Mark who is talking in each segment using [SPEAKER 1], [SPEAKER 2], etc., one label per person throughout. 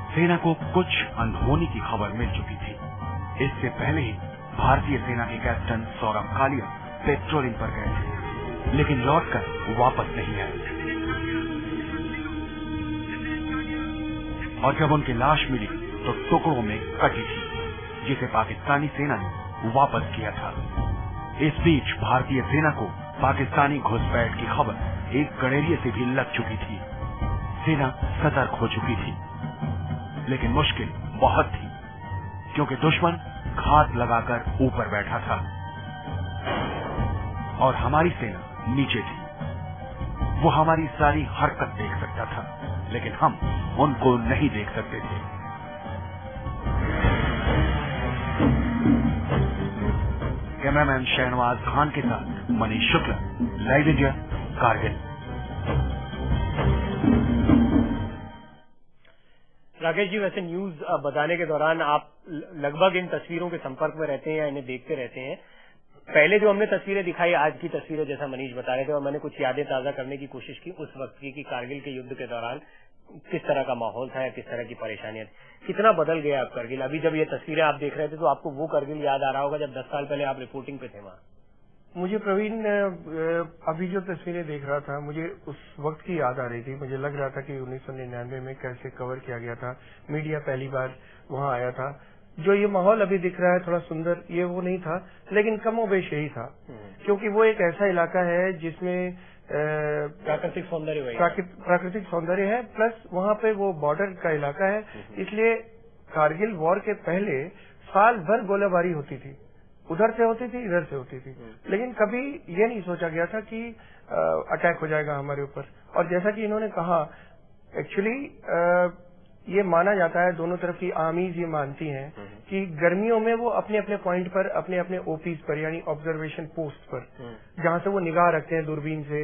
[SPEAKER 1] सेना को कुछ अनहोनी की खबर मिल चुकी थी। इससे पहले ही भारतीय सेना के कैप्टन सौरभ कालिया पेट्रोलिंग पर गए थे, लेकिन लौटकर वापस नहीं आए। और जब उनकी लाश मिली तो टुकड़ों में कटी थी, जिसे पाकिस्तानी सेना ने वापस किया था। इस बीच भारतीय सेना को पाकिस्तानी घुसपैठ की खबर एक गड़ेरिये से भी लग चुकी थी। सेना सतर्क हो चुकी थी, लेकिन मुश्किल बहुत थी, क्योंकि दुश्मन घात लगाकर ऊपर बैठा था और हमारी सेना नीचे थी। वो हमारी सारी हरकत देख सकता था, लेकिन हम उनको नहीं देख सकते थे। कैमरामैन शहनवाज खान के साथ मनीष शुक्ला, लाइव इंडिया, कारगिल।
[SPEAKER 2] राकेश जी, वैसे न्यूज बताने के दौरान आप लगभग इन तस्वीरों के संपर्क में रहते हैं या इन्हें देखते रहते हैं। पहले जो हमने तस्वीरें दिखाई, आज की तस्वीरें जैसा मनीष बता रहे थे, और मैंने कुछ यादें ताजा करने की कोशिश की उस वक्त की कि कारगिल के युद्ध के दौरान किस तरह का माहौल था या किस तरह की परेशानियां थी। कितना बदल गया अब कारगिल। अभी जब ये तस्वीरें आप देख रहे थे तो आपको वो कारगिल याद आ रहा होगा जब 10 साल पहले आप रिपोर्टिंग पे थे वहां।
[SPEAKER 3] मुझे प्रवीण, अभी जो तस्वीरें देख रहा था, मुझे उस वक्त की याद आ रही थी। मुझे लग रहा था कि 1999 में कैसे कवर किया गया था, मीडिया पहली बार वहां आया था। जो ये माहौल अभी दिख रहा है थोड़ा सुंदर, ये वो नहीं था, लेकिन कमोबेश यही था, क्योंकि वो एक ऐसा इलाका है जिसमें
[SPEAKER 2] प्राकृतिक
[SPEAKER 3] सौंदर्य है, प्लस वहाँ पे वो बॉर्डर का इलाका है। इसलिए कारगिल वॉर के पहले साल भर गोलाबारी होती थी, उधर से होती थी, इधर से होती थी, लेकिन कभी ये नहीं सोचा गया था कि अटैक हो जाएगा हमारे ऊपर। और जैसा कि इन्होंने कहा, एक्चुअली ये माना जाता है, दोनों तरफ की आर्मीज ये मानती हैं कि गर्मियों में वो अपने अपने पॉइंट पर, अपने अपने ओपीज पर, यानी ऑब्जर्वेशन पोस्ट पर, जहां से वो निगाह रखते हैं, दूरबीन से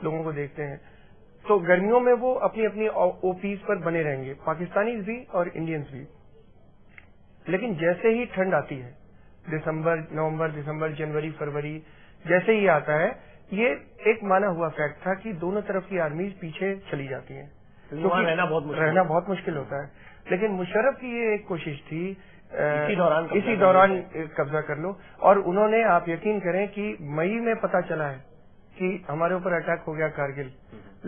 [SPEAKER 3] लोगों को देखते हैं, तो गर्मियों में वो अपनी अपनी ओपीज पर बने रहेंगे, पाकिस्तानीज भी और इंडियंस भी। लेकिन जैसे ही ठंड आती है, नवंबर, दिसंबर, जनवरी, फरवरी, जैसे ही आता है, ये एक माना हुआ फैक्ट था कि दोनों तरफ की आर्मीज पीछे चली जाती हैं,
[SPEAKER 2] क्योंकि रहना
[SPEAKER 3] बहुत मुश्किल होता है। लेकिन मुशर्रफ की ये एक कोशिश थी
[SPEAKER 2] इसी
[SPEAKER 3] दौरान कब्जा कर लो, और उन्होंने, आप यकीन करें कि मई में पता चला है कि हमारे ऊपर अटैक हो गया कारगिल,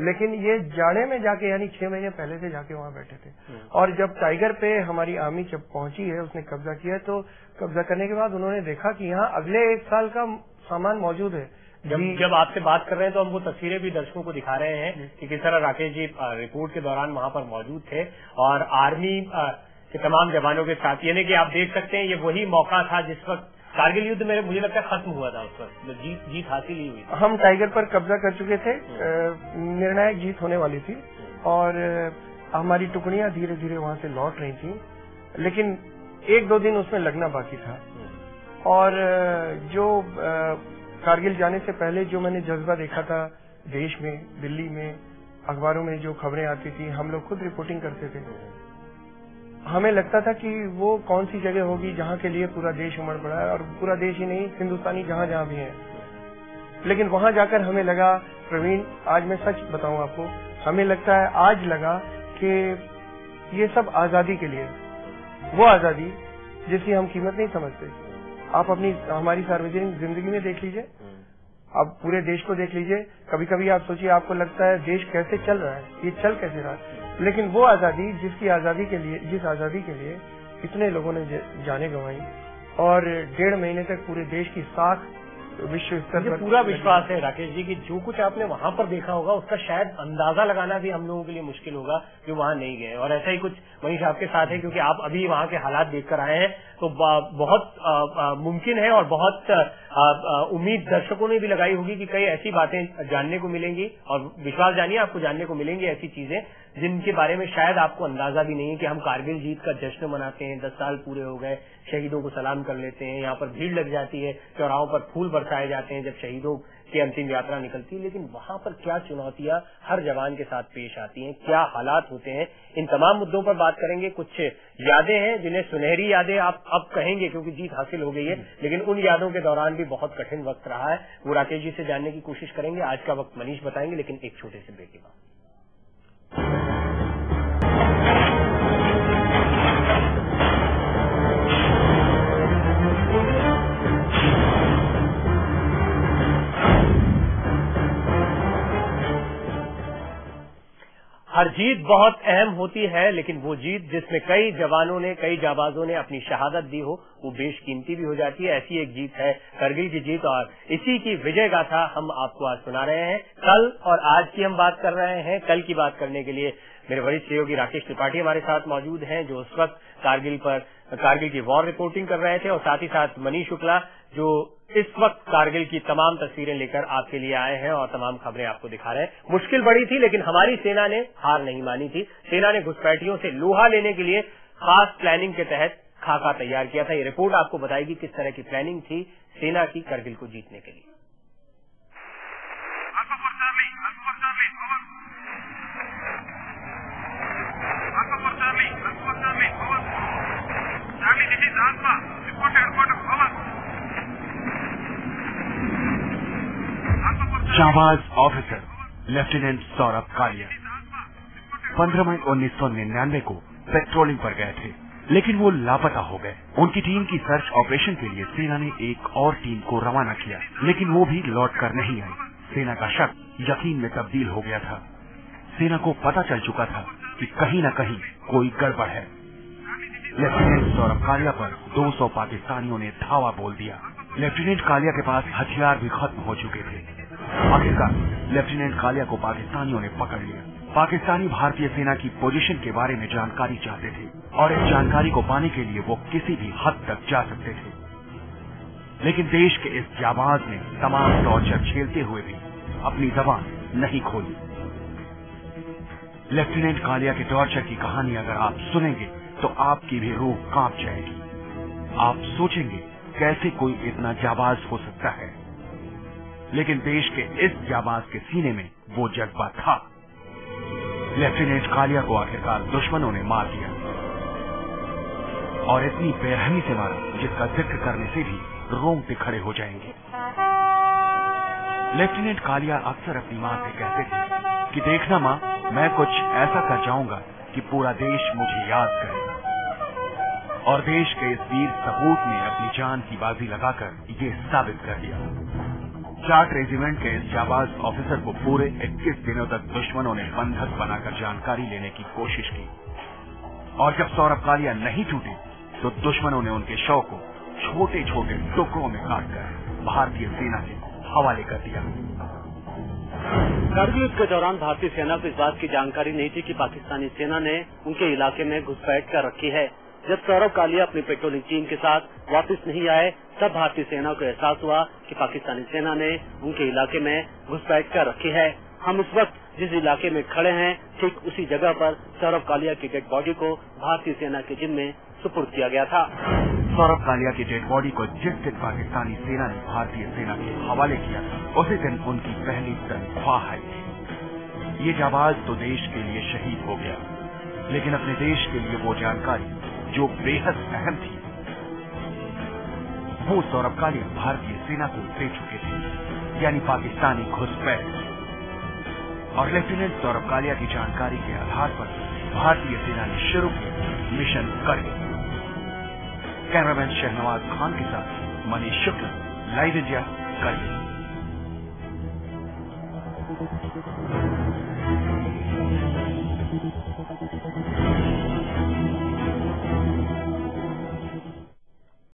[SPEAKER 3] लेकिन ये जाने में जाके, यानी 6 महीने पहले से जाके वहां बैठे थे। और जब टाइगर पे हमारी आर्मी जब पहुंची है, उसने कब्जा किया, तो कब्जा करने के बाद उन्होंने देखा कि यहाँ अगले 1 साल का सामान मौजूद है।
[SPEAKER 2] जब आपसे बात कर रहे हैं तो हम वो तस्वीरें भी दर्शकों को दिखा रहे हैं कि किस तरह राकेश जी रिपोर्ट के दौरान वहां पर मौजूद थे और आर्मी के तमाम जवानों के साथ, यानी कि आप देख सकते हैं ये वही मौका था जिस वक्त कारगिल युद्ध में मुझे लगता है खत्म हुआ था, उस वक्त जीत हासिल ही हुई।
[SPEAKER 3] हम टाइगर पर कब्जा कर चुके थे, निर्णायक जीत होने वाली थी, और हमारी टुकड़ियां धीरे धीरे वहां से लौट रही थी, लेकिन 1-2 दिन उसमें लगना बाकी था। और जो कारगिल जाने से पहले जो मैंने जज्बा देखा था देश में, दिल्ली में, अखबारों में जो खबरें आती थी, हम लोग खुद रिपोर्टिंग करते थे, हमें लगता था कि वो कौन सी जगह होगी जहां के लिए पूरा देश उमड़ पड़ा है, और पूरा देश ही नहीं, हिंदुस्तानी जहां जहां भी हैं। लेकिन वहां जाकर हमें लगा, प्रवीण, आज मैं सच बताऊं आपको, हमें लगता है आज लगा कि ये सब आजादी के लिए, वो आजादी जिसकी हम कीमत नहीं समझते। आप हमारी सार्वजनिक जिंदगी में देख लीजिए, आप पूरे देश को देख लीजिए, कभी कभी आप सोचिए, आपको लगता है देश कैसे चल रहा है, ये चल कैसे रहा है, लेकिन वो आजादी, जिस आजादी के लिए इतने लोगों ने जाने गंवाई, और 1.5 महीने तक पूरे देश की साख विश्व स्तर पर,
[SPEAKER 2] पूरा विश्वास है राकेश जी कि जो कुछ आपने वहां पर देखा होगा उसका शायद अंदाजा लगाना भी हम लोगों के लिए मुश्किल होगा जो वहां नहीं गए। और ऐसा ही कुछ मनीष आपके साथ है, क्योंकि आप अभी वहां के हालात देखकर आए हैं, तो बहुत मुमकिन है और बहुत उम्मीद दर्शकों ने भी लगाई होगी कि कई ऐसी बातें जानने को मिलेंगी, और विश्वास जानिए आपको जानने को मिलेंगी ऐसी चीजें जिनके बारे में शायद आपको अंदाजा भी नहीं है कि हम कारगिल जीत का जश्न मनाते हैं, 10 साल पूरे हो गए, शहीदों को सलाम कर लेते हैं, यहाँ पर भीड़ लग जाती है, चौराहों पर फूल बरसाए जाते हैं जब शहीदों की अंतिम यात्रा निकलती है, लेकिन वहां पर क्या चुनौतियां हर जवान के साथ पेश आती हैं, क्या हालात होते हैं, इन तमाम मुद्दों पर बात करेंगे। कुछ यादें हैं जिन्हें सुनहरी यादें आप अब कहेंगे क्योंकि जीत हासिल हो गई है, लेकिन उन यादों के दौरान भी बहुत कठिन वक्त रहा है, वो राकेश जी से जानने की कोशिश करेंगे। आज का वक्त मनीष बताएंगे, लेकिन एक छोटे से ब्रेक के बाद। हर जीत बहुत अहम होती है, लेकिन वो जीत जिसमें कई जवानों ने, कई जाबाजों ने अपनी शहादत दी हो, वो बेशकीमती भी हो जाती है। ऐसी एक जीत है करगिल की जीत, और इसी की विजय गाथा हम आपको आज सुना रहे हैं। कल और आज की हम बात कर रहे हैं। कल की बात करने के लिए मेरे वरिष्ठ सहयोगी राकेश त्रिपाठी हमारे साथ मौजूद हैं, जो उस वक्त कारगिल की वॉर रिपोर्टिंग कर रहे थे, और साथ ही साथ मनीष शुक्ला, जो इस वक्त कारगिल की तमाम तस्वीरें लेकर आपके लिए आए हैं और तमाम खबरें आपको दिखा रहे हैं। मुश्किल बड़ी थी, लेकिन हमारी सेना ने हार नहीं मानी थी। सेना ने घुसपैठियों से लोहा लेने के लिए खास प्लानिंग के तहत खाका तैयार किया था। ये रिपोर्ट आपको बताएगी किस तरह की प्लानिंग थी सेना की करगिल को जीतने के लिए।
[SPEAKER 1] जाबाज ऑफिसर लेफ्टिनेंट सौरभ कालिया 15 मई 1999 को पेट्रोलिंग पर गए थे, लेकिन वो लापता हो गए। उनकी टीम की सर्च ऑपरेशन के लिए सेना ने एक और टीम को रवाना किया, लेकिन वो भी लौट कर नहीं आई। सेना का शक यकीन में तब्दील हो गया था। सेना को पता चल चुका था कि कहीं न कहीं कोई गड़बड़ है। लेफ्टिनेंट सौरभ कालिया पर 200 पाकिस्तानियों ने धावा बोल दिया। लेफ्टिनेंट कालिया के पास हथियार भी खत्म हो चुके थे। आखिरकार लेफ्टिनेंट कालिया को पाकिस्तानियों ने पकड़ लिया। पाकिस्तानी भारतीय सेना की पोजीशन के बारे में जानकारी चाहते थे, और इस जानकारी को पाने के लिए वो किसी भी हद तक जा सकते थे। लेकिन देश के इस जाबाज ने तमाम टॉर्चर झेलते हुए भी अपनी जबान नहीं खोली। लेफ्टिनेंट कालिया के टॉर्चर की कहानी अगर आप सुनेंगे तो आपकी भी रूह कांप जाएगी। आप सोचेंगे कैसे कोई इतना जाबाज हो सकता है, लेकिन देश के इस जाबाज के सीने में वो जज्बा था। लेफ्टिनेंट कालिया को आखिरकार दुश्मनों ने मार दिया, और इतनी बेरहमी से मारा जिसका जिक्र करने से भी रोंगटे खड़े हो जाएंगे। लेफ्टिनेंट कालिया अक्सर अपनी मां से कहते थे कि देखना मां, मैं कुछ ऐसा कर जाऊंगा कि पूरा देश मुझे याद करे। और देश के इस वीर सपूत ने अपनी जान की बाजी लगाकर ये साबित कर दिया। 4 रेजिमेंट के इस जाबाज ऑफिसर को पूरे 21 दिनों तक दुश्मनों ने बंधक बनाकर जानकारी लेने की कोशिश की, और जब सौरभ कालिया नहीं टूटे तो दुश्मनों ने उनके शव को छोटे छोटे टुकड़ों में काटकर भारतीय सेना के हवाले कर दिया।
[SPEAKER 4] कारगिल युद्ध के दौरान भारतीय सेना को इस बात की जानकारी नहीं थी कि पाकिस्तानी सेना ने उनके इलाके में घुसपैठ कर रखी है। जब सौरभ कालिया अपनी पेट्रोलिंग टीम के साथ वापस नहीं आए, तब भारतीय सेना को एहसास हुआ कि पाकिस्तानी सेना ने उनके इलाके में घुसपैठ कर रखी है। हम इस वक्त जिस इलाके में खड़े हैं, ठीक उसी जगह पर सौरभ कालिया की डेड बॉडी को भारतीय सेना के जिम्मे सुपुर्द किया गया था।
[SPEAKER 1] सौरभ कालिया की डेड बॉडी को जिस दिन पाकिस्तानी सेना ने भारतीय सेना के हवाले किया था, उसी दिन उनकी पहली तनख्वाह आई थी। ये जाबाज तो देश के लिए शहीद हो गया, लेकिन अपने देश के लिए वो जानकारी जो बेहद अहम थी, वो सौरभ कालिया भारतीय सेना को दे चुके थे, यानी पाकिस्तानी घुसपैठ। और लेफ्टिनेंट सौरभ कालिया की जानकारी के आधार पर भारतीय सेना ने शुरू किया मिशन करगिल। कैमरामैन शहनवाज खान के साथ मनीष शुक्ला, लाइव इंडिया, करगिल।